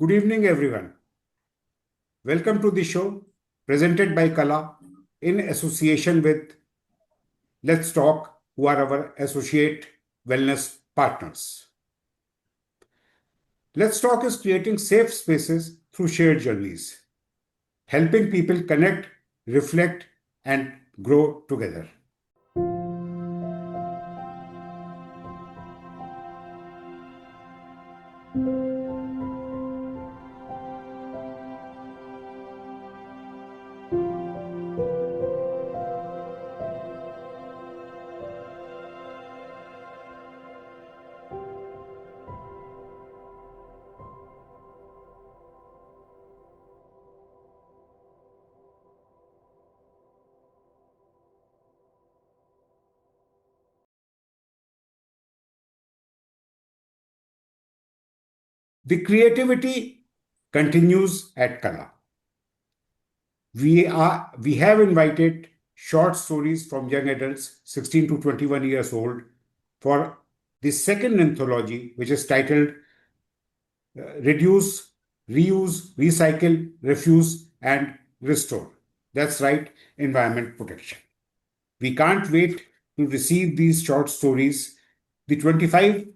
Good evening, everyone. Welcome to the show presented by Kala in association with Let's Talk, who are our associate wellness partners. Let's Talk is creating safe spaces through shared journeys, helping people connect, reflect, and grow together. The creativity continues at Kala. We have invited short stories from young adults 16 to 21 years old for the second anthology, which is titled Reduce, Reuse, Recycle, Refuse, and Restore. That's right, environment protection. We can't wait to receive these short stories. The 25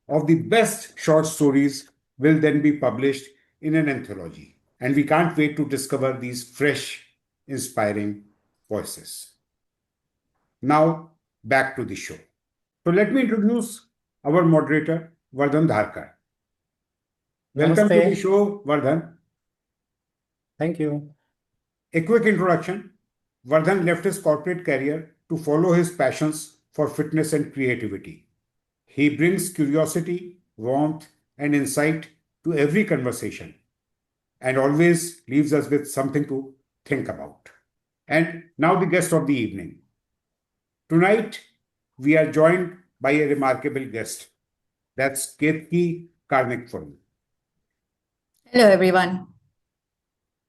of the best short stories will then be published in an anthology. And we can't wait to discover these fresh, inspiring voices. Now, back to the show. So let me introduce our moderator, Vardhan Dharkar. Welcome to the Namaste. show, Vardhan. Thank you. A quick introduction. Vardhan left his corporate career to follow his passions for fitness and creativity. He brings curiosity, warmth, and insight to every conversation and always leaves us with something to think about. And now, the guest of the evening. Tonight, we are joined by a remarkable guest. That's Ketaki Karnik. Hello, everyone.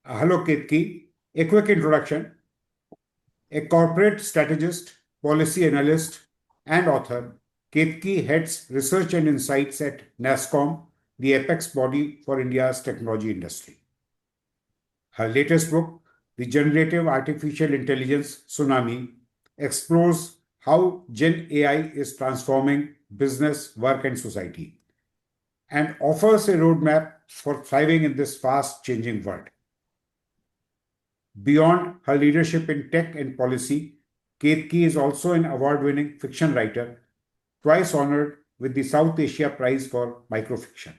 Hello, Ketaki. A quick introduction. A corporate strategist, policy analyst, and author, Ketaki heads research and insights at NASSCOM, the apex body for India's technology industry. Her latest book, The Generative Artificial Intelligence Tsunami, explores how Gen AI is transforming business, work, and society, and offers a roadmap for thriving in this fast-changing world. Beyond her leadership in tech and policy, Ketaki is also an award-winning fiction writer, twice honored with the South Asia Prize for Microfiction.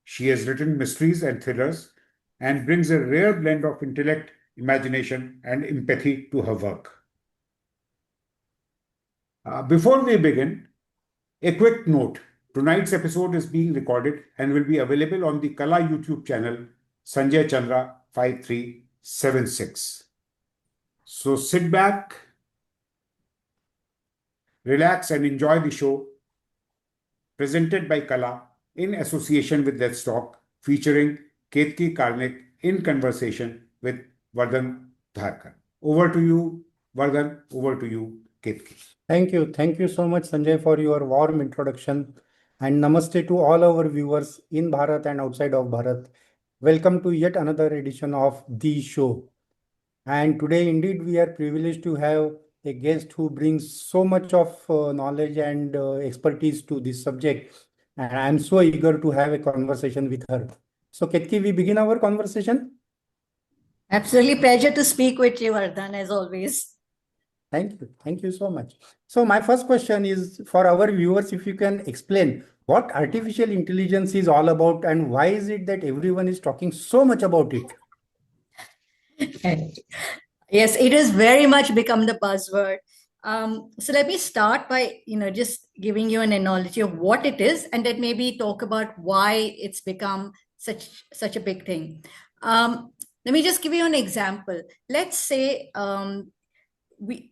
She has written mysteries and thrillers and brings a rare blend of intellect, imagination, and empathy to her work. Before we begin, a quick note. Tonight's episode is being recorded and will be available on the Kala YouTube channel, Sanjay Chandra 5376. So sit back, relax, and enjoy the show presented by Kala in association with Let's Talk, featuring Ketaki Karnik in conversation with Vardhan Dharkar. Over to you, Vardhan. Over to you, Ketaki. Thank you. Thank you so much, Sanjay, for your warm introduction. And namaste to all our viewers in Bharat and outside of Bharat. Welcome to yet another edition of The Show. And today, indeed, we are privileged to have a guest who brings so much of knowledge and expertise to this subject. And I'm so eager to have a conversation with her. So, Ketaki, we begin our conversation. Absolutely pleasure to speak with you, Vardhan, as always. Thank you. Thank you so much. So my first question is for our viewers, if you can explain what artificial intelligence is all about and why is it that everyone is talking so much about it? Yes, it has very much become the buzzword. So let me start by, just giving you an analogy of what it is, and then maybe talk about why it's become such a big thing. Let me just give you an example. Let's say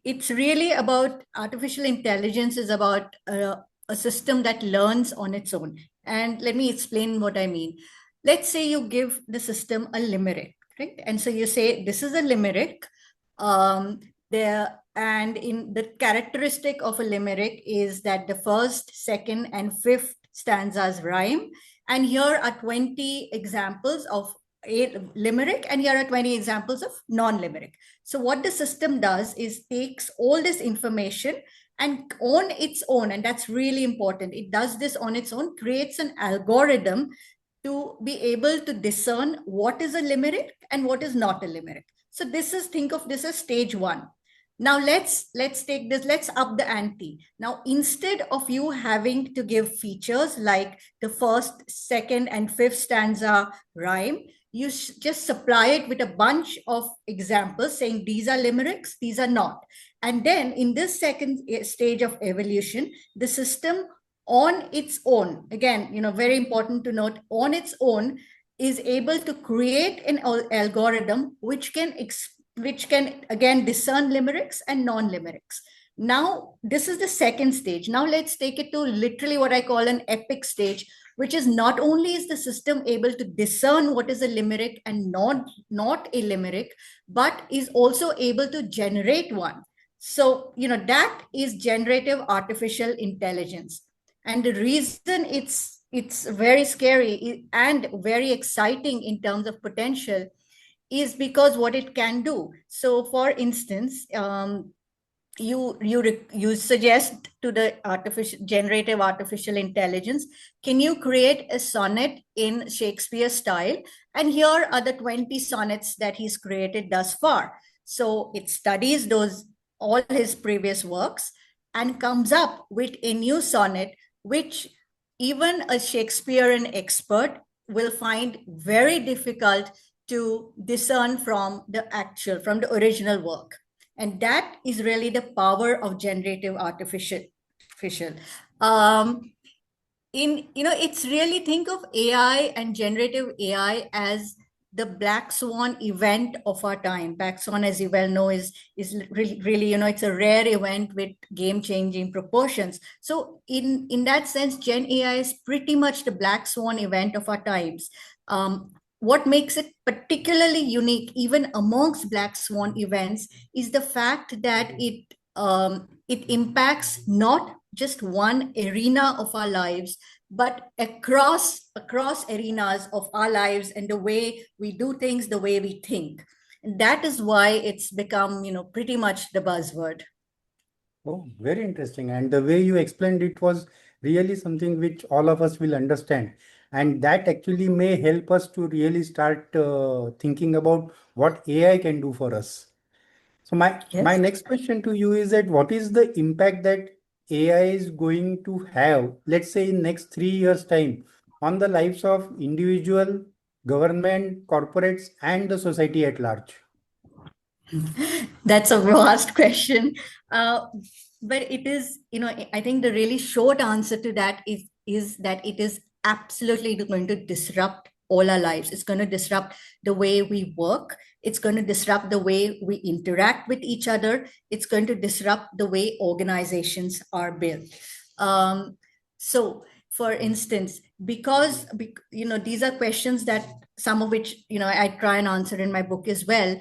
it's really about artificial intelligence is about a system that learns on its own. And let me explain what I mean. Let's say you give the system a limerick, right? And so you say, this is a limerick. And in the characteristic of a limerick is that the first, second, and fifth stanzas rhyme, And here are 20 examples of a limerick, and here are 20 examples of non-limerick. So what the system does is takes all this information and on its own, and that's really important, it does this on its own, creates an algorithm to be able to discern what is a limerick and what is not a limerick. So this is, think of this as stage one. Now let's take this, let's up the ante. Now, instead of you having to give features like the first, second, and fifth stanza rhyme, you just supply it with a bunch of examples saying these are limericks, these are not. And then in this second stage of evolution, the system on its own, again, very important to note, on its own is able to create an algorithm which can again discern limericks and non-limericks. Now, this is the second stage. Now let's take it to literally what I call an epic stage, which is not only is the system able to discern what is a limerick and not a limerick, but is also able to generate one. So, that is generative artificial intelligence. And the reason it's very scary and very exciting in terms of potential is because what it can do. So, for instance, you suggest to the generative artificial intelligence, can you create a sonnet in Shakespeare style? And here are the 20 sonnets that he's created thus far. So it studies all his previous works and comes up with a new sonnet, which even a Shakespearean expert will find very difficult to discern from the original work. And that is really the power of generative artificial. It's really, think of AI and generative AI as the black swan event of our time. Black swan, as you well know, is really, it's a rare event with game-changing proportions. So in that sense, Gen AI is pretty much the black swan event of our times. What makes it particularly unique, even amongst black swan events, is the fact that it impacts not just one arena of our lives, but across arenas of our lives and the way we do things, the way we think. And that is why it's become, pretty much the buzzword. Oh, very interesting. And the way you explained it was really something which all of us will understand. And that actually may help us to really start thinking about what AI can do for us. So my Yes. next question to you is that what is the impact that AI is going to have, let's say in next 3 years time, on the lives of individual, government, corporates, and the society at large? That's a vast question. But it is, I think the really short answer to that is that it is absolutely going to disrupt all our lives. It's going to disrupt the way we work. It's going to disrupt the way we interact with each other. It's going to disrupt the way organizations are built. So, for instance, because these are questions that some of which I try and answer in my book as well.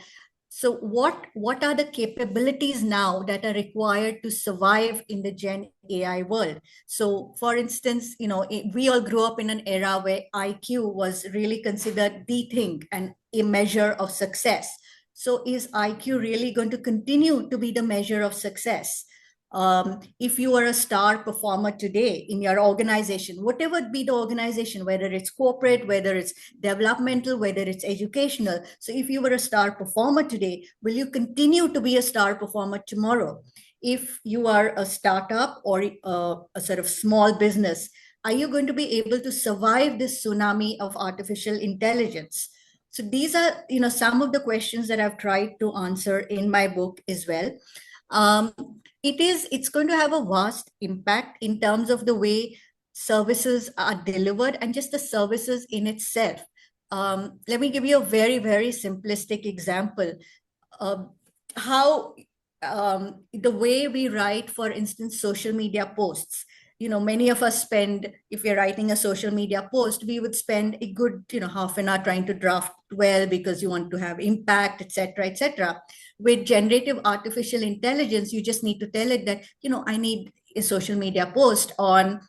So what are the capabilities now that are required to survive in the Gen AI world? So, for instance, we all grew up in an era where IQ was really considered the thing and a measure of success. So is IQ really going to continue to be the measure of success? If you are a star performer today in your organization, whatever be the organization, whether it's corporate, whether it's developmental, whether it's educational. So if you were a star performer today, will you continue to be a star performer tomorrow? If you are a startup or a sort of small business, are you going to be able to survive this tsunami of artificial intelligence? So these are, some of the questions that I've tried to answer in my book as well. It's going to have a vast impact in terms of the way services are delivered and just the services in itself. Let me give you a very, very simplistic example. How the way we write, for instance, social media posts. Many of us spend, if we're writing a social media post, we would spend a good, half an hour trying to draft well because you want to have impact, etc., etc. With generative artificial intelligence, you just need to tell it that, I need a social media post on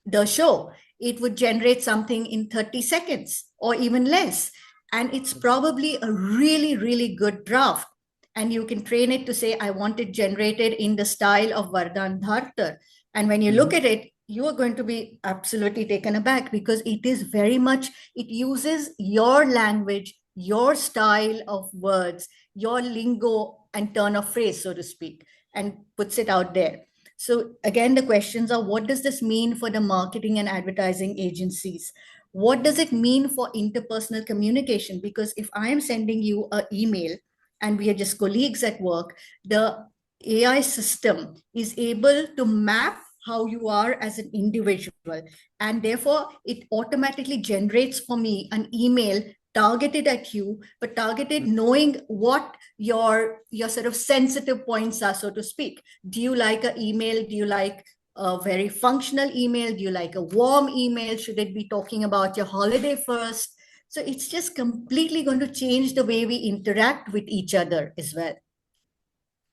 the show. it would generate something in 30 seconds or even less. And it's probably a really, really good draft. And you can train it to say, I want it generated in the style of Vardhan Dharkar. And when you look at it, you are going to be absolutely taken aback because it is very much, it uses your language, your style of words, your lingo and turn of phrase, so to speak, and puts it out there. So again, the questions are, what does this mean for the marketing and advertising agencies? What does it mean for interpersonal communication? Because if I am sending you an email and we are just colleagues at work, the AI system is able to map how you are as an individual. And therefore, it automatically generates for me an email targeted at you, but targeted knowing what your sort of sensitive points are, so to speak. Do you like an email? Do you like a very functional email? Do you like a warm email? Should it be talking about your holiday first? So it's just completely going to change the way we interact with each other as well.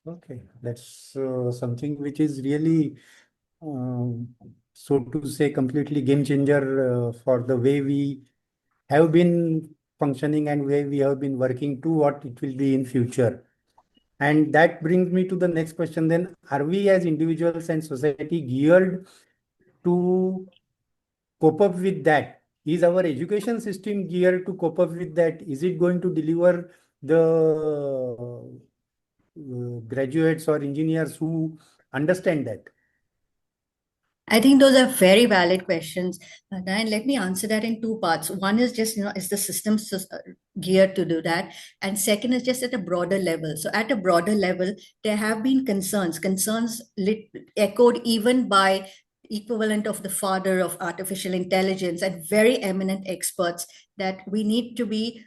Okay, that's something which is really, um, so to say, completely game changer for the way we have been functioning and way we have been working to what it will be in future. And that brings me to the next question then. Are we as individuals and society geared to cope up with that? Is our education system geared to cope up with that? Is it going to deliver the graduates or engineers who understand that? I think those are very valid questions. And let me answer that in two parts. One is just, is the system geared to do that? And second is just at a broader level. So at a broader level, there have been concerns echoed even by equivalent of the father of artificial intelligence and very eminent experts that we need to be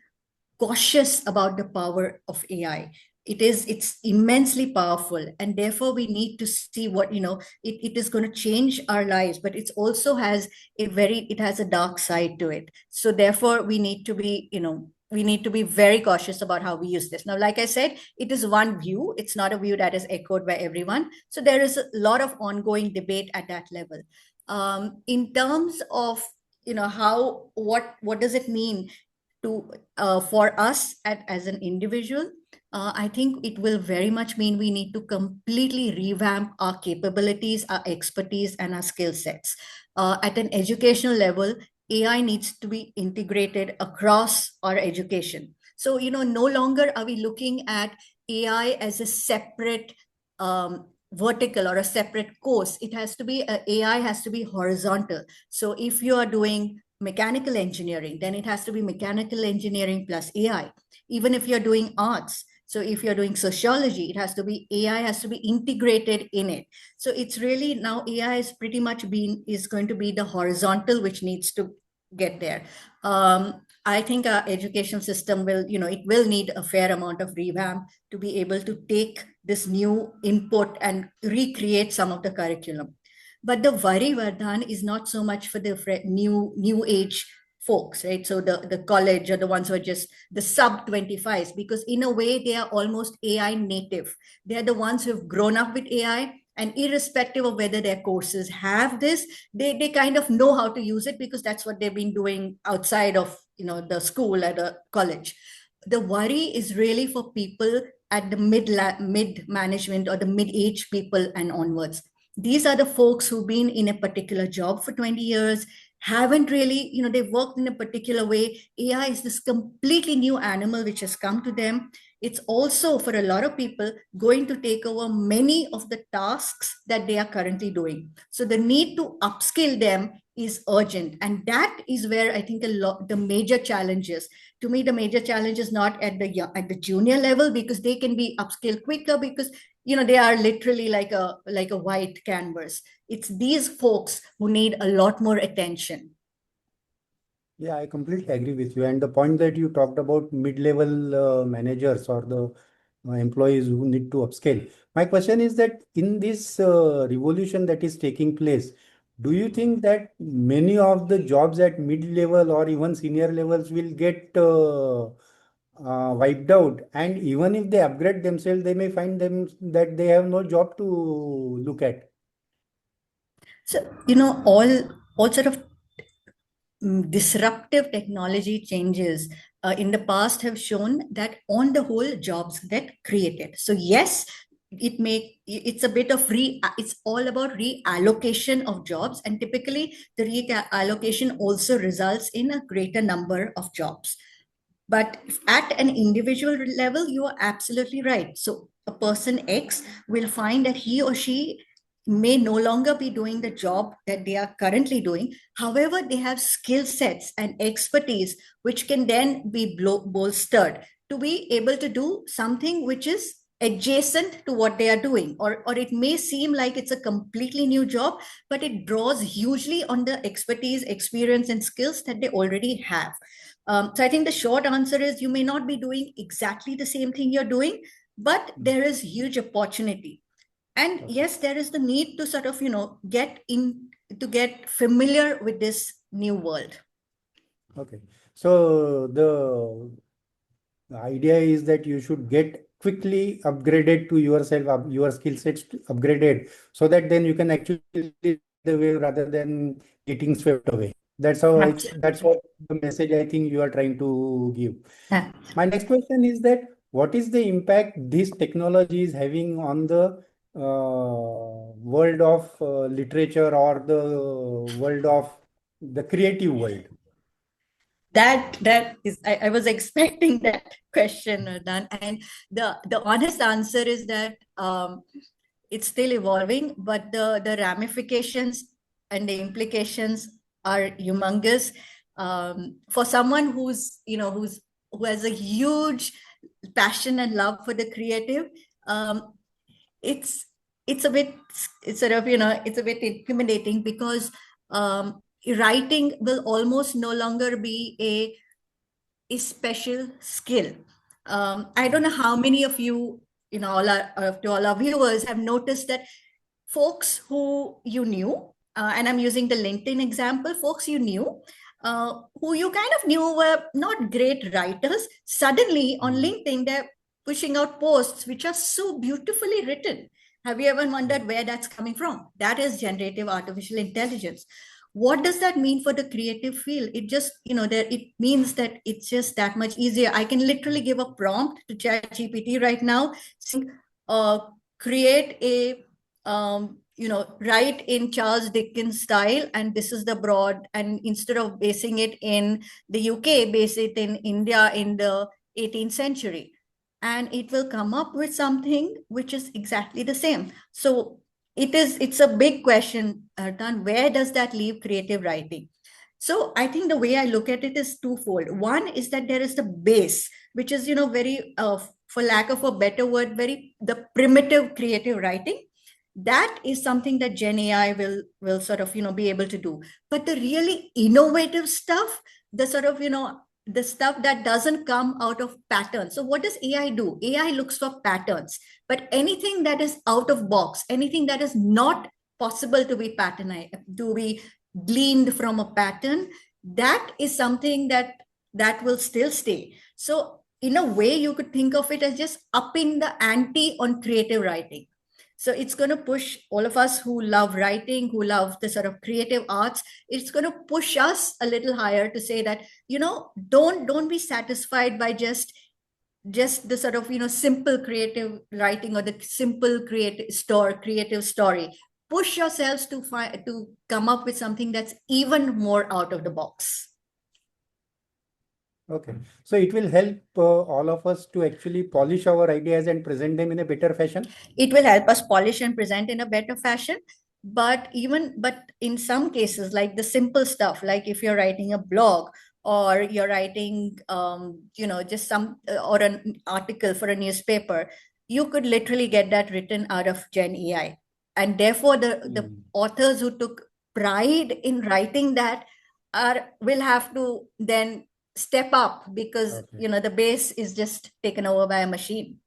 cautious about the power of AI. It's immensely powerful, and therefore we need to see what, it is going to change our lives, but it also has it has a dark side to it. So therefore we need to be, we need to be very cautious about how we use this. Now, like I said, it is one view. It's not a view that is echoed by everyone. So there is a lot of ongoing debate at that level. In terms of, how, what does it mean to for us as an individual? I think it will very much mean we need to completely revamp our capabilities, our expertise, and our skill sets. At an educational level, AI needs to be integrated across our education. So, no longer are we looking at AI as a separate vertical or a separate course. It has to be, AI has to be horizontal. So if you are doing mechanical engineering, then it has to be mechanical engineering plus AI. Even if you're doing arts, so if you're doing sociology, it has to be, AI has to be integrated in it. So it's really, now AI is pretty much is going to be the horizontal, which needs to get there. I think our education system will, it will need a fair amount of revamp to be able to take this new input and recreate some of the curriculum. But the worry, Vardhan, is not so much for the new age folks, right? So the college or the ones who are just the sub 25s, because in a way they are almost AI native. They're the ones who have grown up with AI, and irrespective of whether their courses have this, they kind of know how to use it because that's what they've been doing outside of, the school or the college. The worry is really for people at the mid management or the mid age people and onwards. These are the folks who've been in a particular job for 20 years, haven't really, they've worked in a particular way. AI is this completely new animal which has come to them. It's also, for a lot of people, going to take over many of the tasks that they are currently doing. So the need to upskill them is urgent. And that is where I think the major challenges. To me, the major challenge is not at the junior level, because they can be upskilled quicker, because they are literally like a white canvas. It's these folks who need a lot more attention. Yeah, I completely agree with you. And the point that you talked about mid-level managers or the employees who need to upscale. My question is that in this revolution that is taking place, do you think that many of the jobs at mid-level or even senior levels will get wiped out? And even if they upgrade themselves, they may find them that they have no job to look at. So, all sort of disruptive technology changes in the past have shown that on the whole jobs get created. So yes, it's a bit of it's all about reallocation of jobs, and typically the reallocation also results in a greater number of jobs. But at an individual level, you are absolutely right. So a person X will find that he or she may no longer be doing the job that they are currently doing. However, they have skill sets and expertise which can then be bolstered to be able to do something which is adjacent to what they are doing, or it may seem like it's a completely new job, but it draws hugely on the expertise, experience, and skills that they already have. So I think the short answer is you may not be doing exactly the same thing you're doing, but there is huge opportunity. And yes, there is the need to sort of, get familiar with this new world. Okay. So the idea is that you should get quickly upgraded to yourself, your skill sets upgraded, so that then you can actually the way rather than getting swept away. That's how that's what the message I think you are trying to give. Yeah. My next question is that what is the impact this technology is having on the world of literature or the world of the creative world? That is, I was expecting that question, Dan, and the honest answer is that it's still evolving, but the ramifications and the implications are humongous. For someone who has a huge passion and love for the creative, it's it's a bit it's sort of it's a bit intimidating, because writing will almost no longer be a special skill. I don't know how many of you, to all our viewers, have noticed that folks who you knew, and I'm using the LinkedIn example, folks you knew, who you kind of knew were not great writers, suddenly on LinkedIn, they're pushing out posts which are so beautifully written. Have you ever wondered where that's coming from? That is generative artificial intelligence. What does that mean for the creative field? It just, it means that it's just that much easier. I can literally give a prompt to ChatGPT right now, saying, create a write in Charles Dickens style, and this is the broad, and instead of basing it in the UK, base it in India in the 18th century. And it will come up with something which is exactly the same. So it's a big question, Artan, where does that leave creative writing? So I think the way I look at it is twofold. One is that there is the base, which is, very, for lack of a better word, very the primitive creative writing. That is something that Gen AI will sort of, be able to do. But the really innovative stuff, the sort of, the stuff that doesn't come out of patterns. So what does AI do? AI looks for patterns, but anything that is out of box, anything that is not possible to be patternized, to be gleaned from a pattern, that is something that will still stay. So in a way, you could think of it as just upping the ante on creative writing. So it's going to push all of us who love writing, who love the sort of creative arts. It's going to push us a little higher to say that, don't be satisfied by just the sort of, simple creative writing or the simple creative story. Push yourselves to come up with something that's even more out of the box. Okay, so it will help all of us to actually polish our ideas and present them in a better fashion. It will help us polish and present in a better fashion. But in some cases, like the simple stuff, like if you're writing a blog, or you're writing, just some or an article for a newspaper, you could literally get that written out of Gen AI. And therefore, the authors who took pride in writing that will have to then step up, because the base is just taken over by a machine.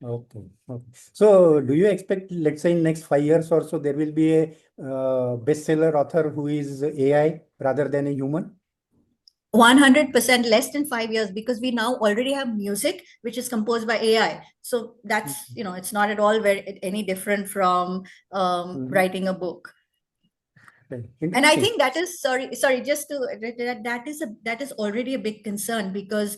Okay. Okay. So do you expect, let's say in next 5 years or so, there will be a bestseller author who is AI rather than a human? 100% less than 5 years, because we now already have music which is composed by AI. So that's, it's not at all any different from writing a book. And I Interesting. think that is sorry, just to that is already a big concern, because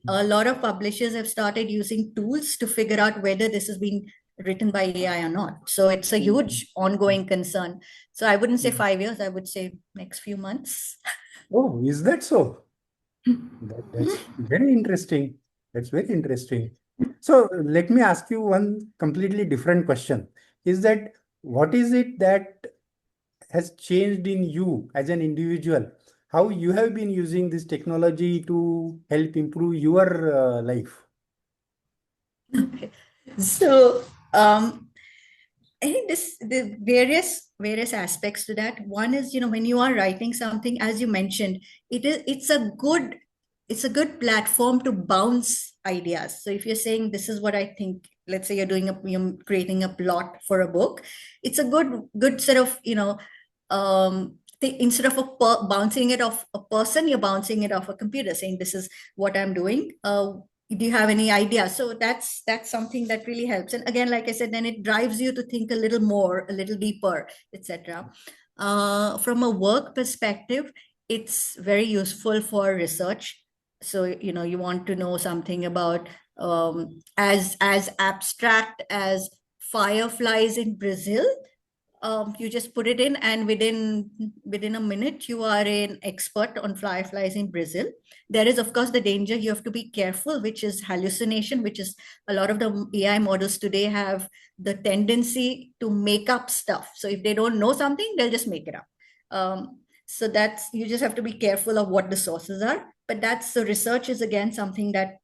a lot of publishers have started using tools to figure out whether this has been written by AI or not. So it's a huge ongoing concern. So I wouldn't say 5 years, I would say next few months. Oh, is that so? That's very interesting. That's very interesting. So let me ask you one completely different question. Is that what is it that has changed in you as an individual? How you have been using this technology to help improve your life? So I think the various aspects to that. One is, when you are writing something, as you mentioned, it's a good platform to bounce ideas. So if you're saying this is what I think, let's say you're creating a plot for a book, it's a good sort of, instead of bouncing it off a person, you're bouncing it off a computer, saying this is what I'm doing. Do you have any idea? So that's something that really helps. And again, like I said, then it drives you to think a little more, a little deeper, etc. From a work perspective, it's very useful for research. So you want to know something about, as abstract as fireflies in Brazil. You just put it in, and within a minute you are an expert on fireflies in Brazil. There is, of course, the danger. You have to be careful, which is hallucination, which is a lot of the AI models today have the tendency to make up stuff. So if they don't know something, they'll just make it up. So that's, you just have to be careful of what the sources are. But that's, so research is again something that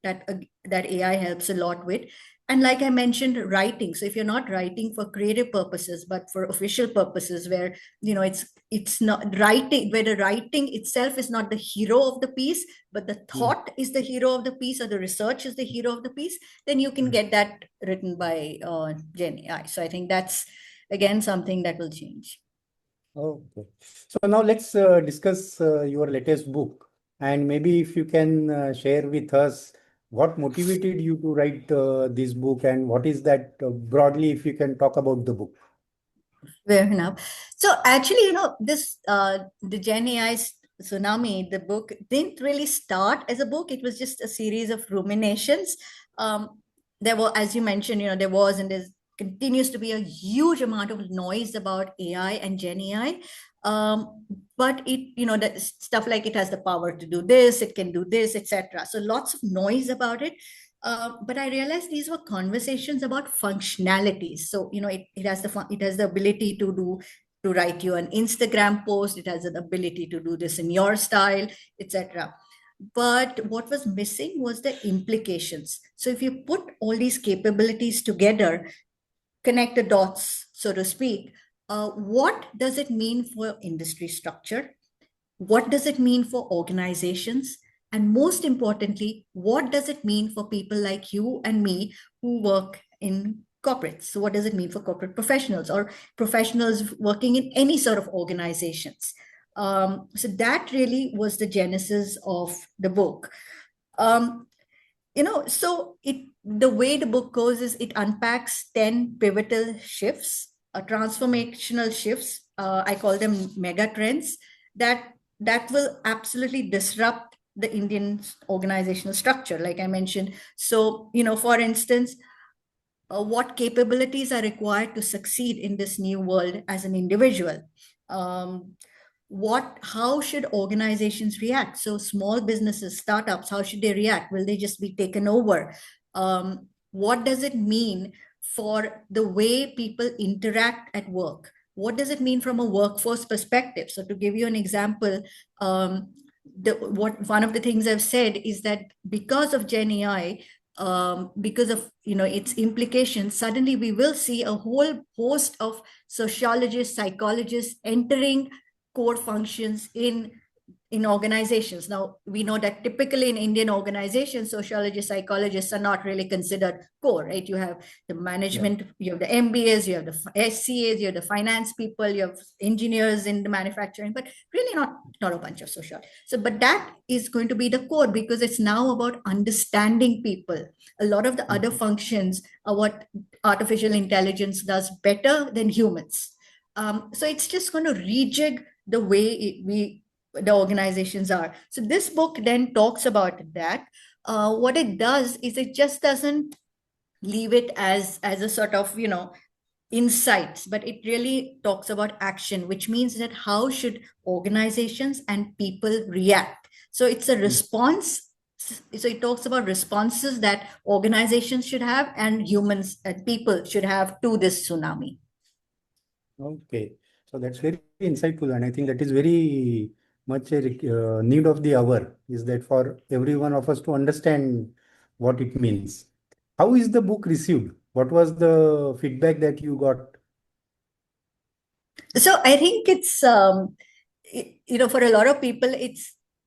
AI helps a lot with. And like I mentioned, writing. So if you're not writing for creative purposes, but for official purposes, where it's not writing, where the writing itself is not the hero of the piece, but the thought is the hero of the piece, or the research is the hero of the piece, then you can get that written by Gen AI. So I think that's again something that will change. Okay. So now let's discuss your latest book, and maybe if you can share with us what motivated you to write this book, and what is that broadly, if you can talk about the book. Fair enough. So actually, this the Gen AI Tsunami, the book didn't really start as a book. It was just a series of ruminations. There were, as you mentioned, there was and there continues to be a huge amount of noise about AI and Gen AI. But that stuff like it has the power to do this, it can do this, etc. So lots of noise about it. But I realized these were conversations about functionalities. So it has the ability to write you an Instagram post. It has an ability to do this in your style, etc. But what was missing was the implications. So if you put all these capabilities together, connect the dots, so to speak, what does it mean for industry structure? What does it mean for organizations? And most importantly, what does it mean for people like you and me who work in corporates? So what does it mean for corporate professionals or professionals working in any sort of organizations? So that really was the genesis of the book. So the way the book goes is it unpacks 10 pivotal shifts, transformational shifts. I call them megatrends that will absolutely disrupt the Indian organizational structure, like I mentioned. So, for instance, what capabilities are required to succeed in this new world as an individual? Um, how should organizations react? So small businesses, startups, how should they react? Will they just be taken over? What does it mean for the way people interact at work? What does it mean from a workforce perspective? So to give you an example, one of the things I've said is that because of Gen AI, because of its implications, suddenly we will see a whole host of sociologists, psychologists entering core functions in organizations. Now, we know that typically in Indian organizations, sociologists, psychologists are not really considered core, right? You have the management, you have the MBAs, you have the SCAs, you have the finance people, you have engineers in the manufacturing, but really not a bunch of sociologists. So, but that is going to be the core, because it's now about understanding people. A lot of the other functions are what artificial intelligence does better than humans. So it's just going to rejig the way the organizations are. So this book then talks about that. What it does is it just doesn't leave it as a sort of insights, but it really talks about action, which means that how should organizations and people react. So it's a response. So it talks about responses that organizations should have and humans and people should have to this tsunami. Okay, so that's very insightful, and I think that is very much a need of the hour. Is that for every one of us to understand what it means? How is the book received? What was the feedback that you got? So I think it's for a lot of people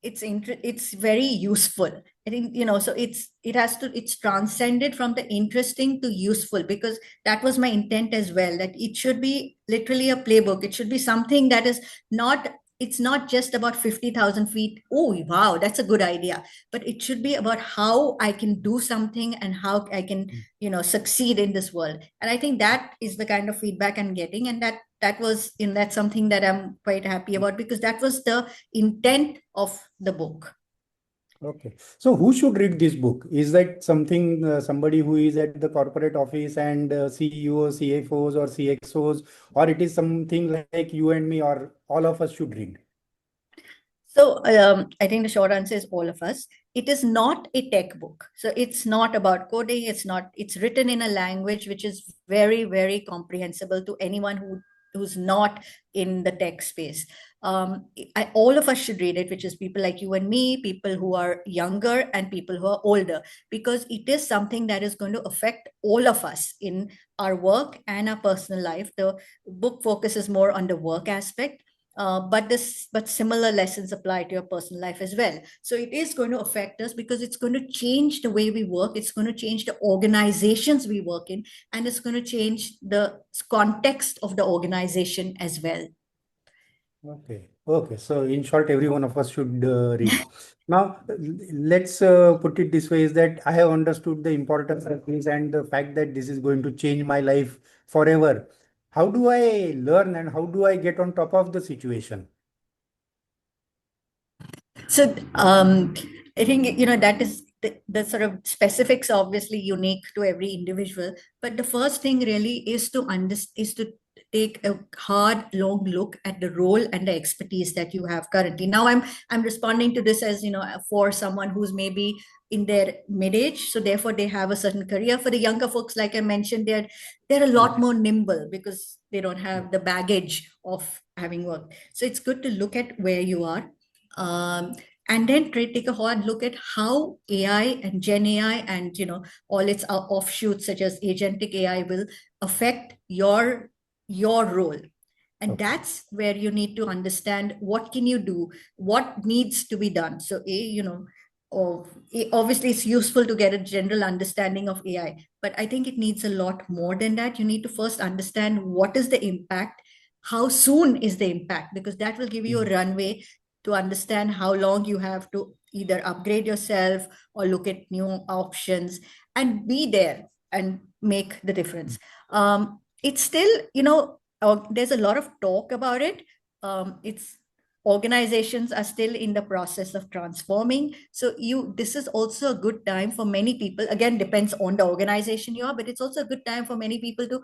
it's very useful. I think so it's transcended from the interesting to useful, because that was my intent as well, that it should be literally a playbook. It should be something that is not, it's not just about 50,000 feet. Oh, wow, that's a good idea. But it should be about how I can do something and how I can, succeed in this world. And I think that is the kind of feedback I'm getting. And that's something that I'm quite happy about, because that was the intent of the book. Okay, so who should read this book? Is that something somebody who is at the corporate office and CEOs, CFOs, or CXOs, or it is something like you and me, or all of us should read? So I think the short answer is all of us. It is not a tech book. So it's not about coding. It's written in a language which is very, very comprehensible to anyone who's not in the tech space. All of us should read it, which is people like you and me, people who are younger and people who are older, because it is something that is going to affect all of us in our work and our personal life. The book focuses more on the work aspect, but similar lessons apply to your personal life as well. So it is going to affect us because it's going to change the way we work. It's going to change the organizations we work in, and it's going to change the context of the organization as well. Okay. Okay. So in short, every one of us should read. Now, let's put it this way: is that I have understood the importance of this and the fact that this is going to change my life forever. How do I learn and how do I get on top of the situation? So I think that is the sort of specifics, obviously unique to every individual. But the first thing really is to take a hard, long look at the role and the expertise that you have currently. Now, I'm responding to this as for someone who's maybe in their mid age, so therefore they have a certain career. For the younger folks, like I mentioned, they're a lot more nimble because they don't have the baggage of having worked. So it's good to look at where you are, and then take a hard look at how AI and Gen AI and all its offshoots such as agentic AI will affect your role. And Okay. that's where you need to understand what can you do, what needs to be done. So obviously it's useful to get a general understanding of AI, but I think it needs a lot more than that. You need to first understand what is the impact, how soon is the impact, because that will give you a runway to understand how long you have to either upgrade yourself or look at new options and be there and make the difference. It's still, there's a lot of talk about it. It's Organizations are still in the process of transforming. So this is also a good time for many people. Again, depends on the organization you are, but it's also a good time for many people to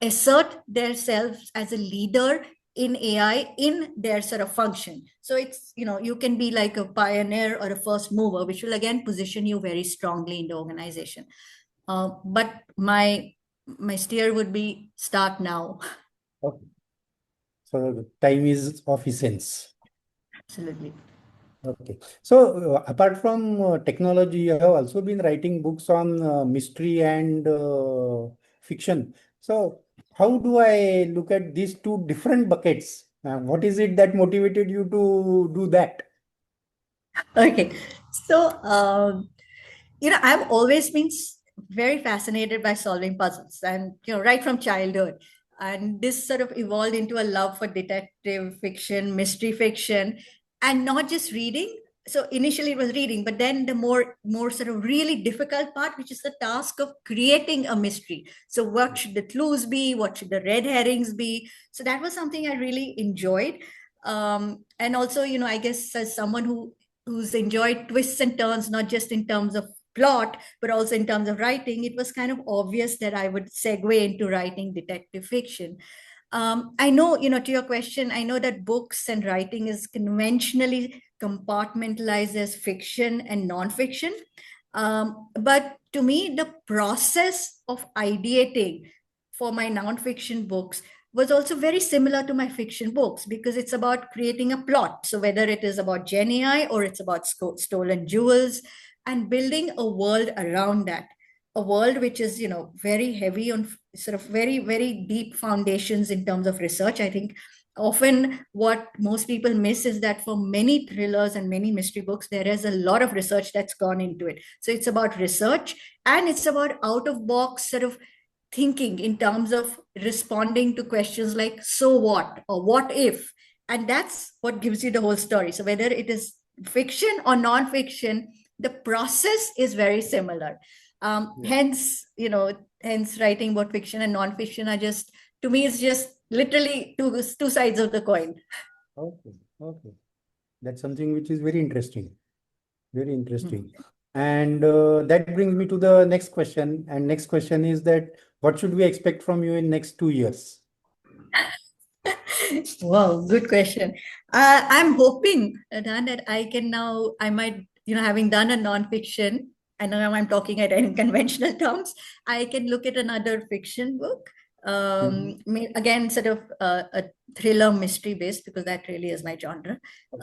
assert themselves as a leader in AI in their sort of function. So it's, you can be like a pioneer or a first mover, which will again position you very strongly in the organization. But my steer would be start now. Okay. So time is of essence. Absolutely. Okay. So apart from technology, you have also been writing books on mystery and fiction. So how do I look at these two different buckets? What is it that motivated you to do that? Okay. So, I've always been very fascinated by solving puzzles, and, right from childhood. And this sort of evolved into a love for detective fiction, mystery fiction, and not just reading, so initially it was reading, but then the more sort of really difficult part, which is the task of creating a mystery. So what should the clues be? What should the red herrings be? So that was something I really enjoyed. And also, I guess as someone who's enjoyed twists and turns, not just in terms of plot, but also in terms of writing, it was kind of obvious that I would segue into writing detective fiction. I know, to your question, I know that books and writing is conventionally compartmentalized as fiction and nonfiction. But to me, the process of ideating for my nonfiction books was also very similar to my fiction books, because it's about creating a plot. So whether it is about Gen AI or it's about stolen jewels, and building a world around that, a world which is, very heavy on sort of very, very deep foundations in terms of research. I think often what most people miss is that for many thrillers and many mystery books, there is a lot of research that's gone into it. So it's about research, and it's about out of box sort of thinking in terms of responding to questions like so what or what if. And that's what gives you the whole story. So whether it is fiction or non-fiction, the process is very similar. Hence writing about fiction and non-fiction are just, to me, it's just literally two sides of the coin. Okay. That's something which is very interesting. Very interesting. And that brings me to the next question. And next question is that what should we expect from you in next 2 years? Wow, good question. I'm hoping, Dan, that I might, having done a nonfiction, I know I'm talking at in conventional terms, I can look at another fiction book. Again, sort of a thriller mystery based, because that really is my genre.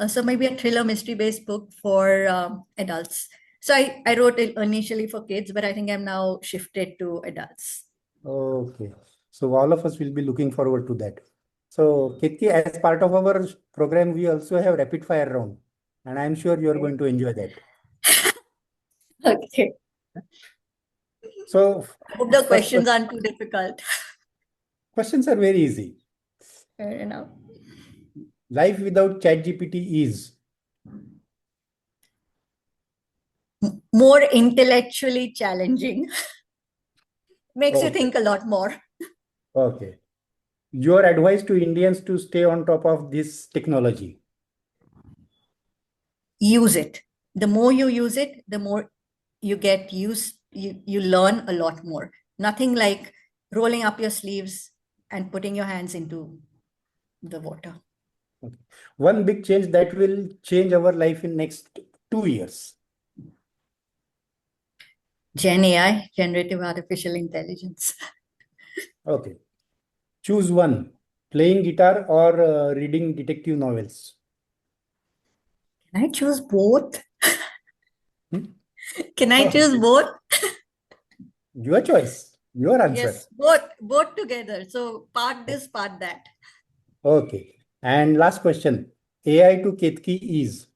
So maybe a thriller mystery based book for adults. So I wrote it initially for kids, but I think I'm now shifted to adults. Okay. So all of us will be looking forward to that. So Ketki, as part of our program, we also have rapid fire round, and I'm sure you are going to enjoy that. Okay. So Hope the questions aren't too difficult. questions are very easy. Fair enough. Life without ChatGPT is More intellectually challenging. Makes you okay. think a lot more. Okay. Your advice to Indians to stay on top of this technology. Use it. The more you use it, the more you get used, you learn a lot more. Nothing like rolling up your sleeves and putting your hands into the water. Okay. One big change that will change our life in next 2 years. Gen AI, generative artificial intelligence. Okay. Choose one, playing guitar or reading detective novels. Can I choose both? Hmm? Can I Oh, choose both? your choice, your answer. Yes, both together. So part this, part that. Okay. And last question, AI to Ketki is?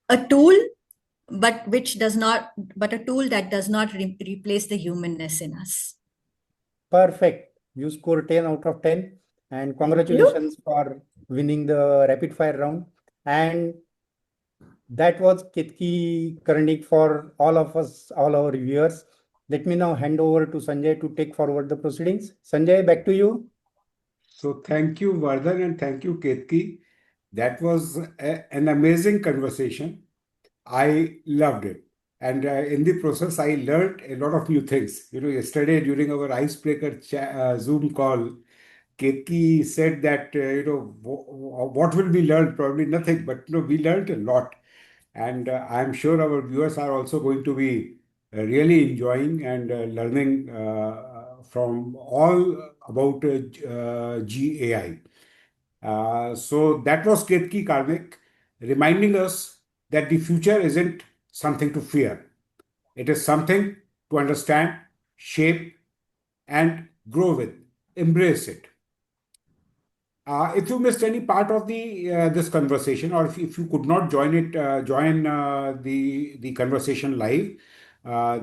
A tool, but a tool that does not replace the humanness in us. Perfect. You score 10 out of 10. And congratulations for winning the rapid fire round. And that was Ketki Karnik for all of us, all our viewers. Let me now hand over to Sanjay to take forward the proceedings. Sanjay, back to you. So thank you, Vardhan, and thank you, Ketki. That was an amazing conversation. I loved it. And in the process, I learned a lot of new things. Yesterday during our icebreaker Zoom call, Ketki said that, what will be learned? Probably nothing, but we learned a lot. And I'm sure our viewers are also going to be really enjoying and learning from all about GAI. So that was Ketki Karnik reminding us that the future isn't something to fear. It is something to understand, shape, and grow with. Embrace it. If you missed any part of the this conversation, or if you could not join the conversation live,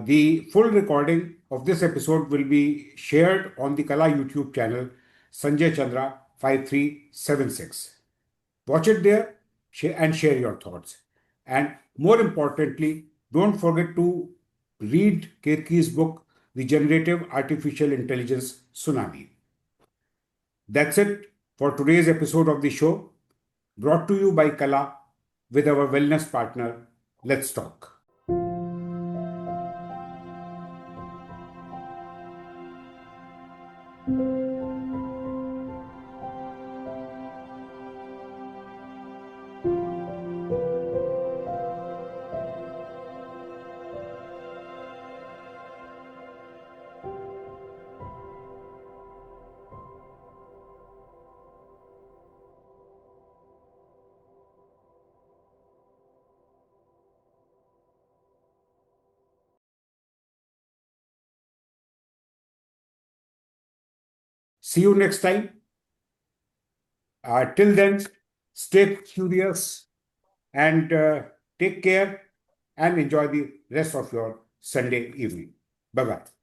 the full recording of this episode will be shared on the Kala YouTube channel, Sanjay Chandra 5376. Watch it there, and share your thoughts. And more importantly, don't forget to read Ketki's book, The Generative Artificial Intelligence Tsunami. That's it for today's episode of the show, brought to you by Kala with our wellness partner, Let's Talk. See you next time. Till then, stay curious and take care and enjoy the rest of your Sunday evening. Bye bye.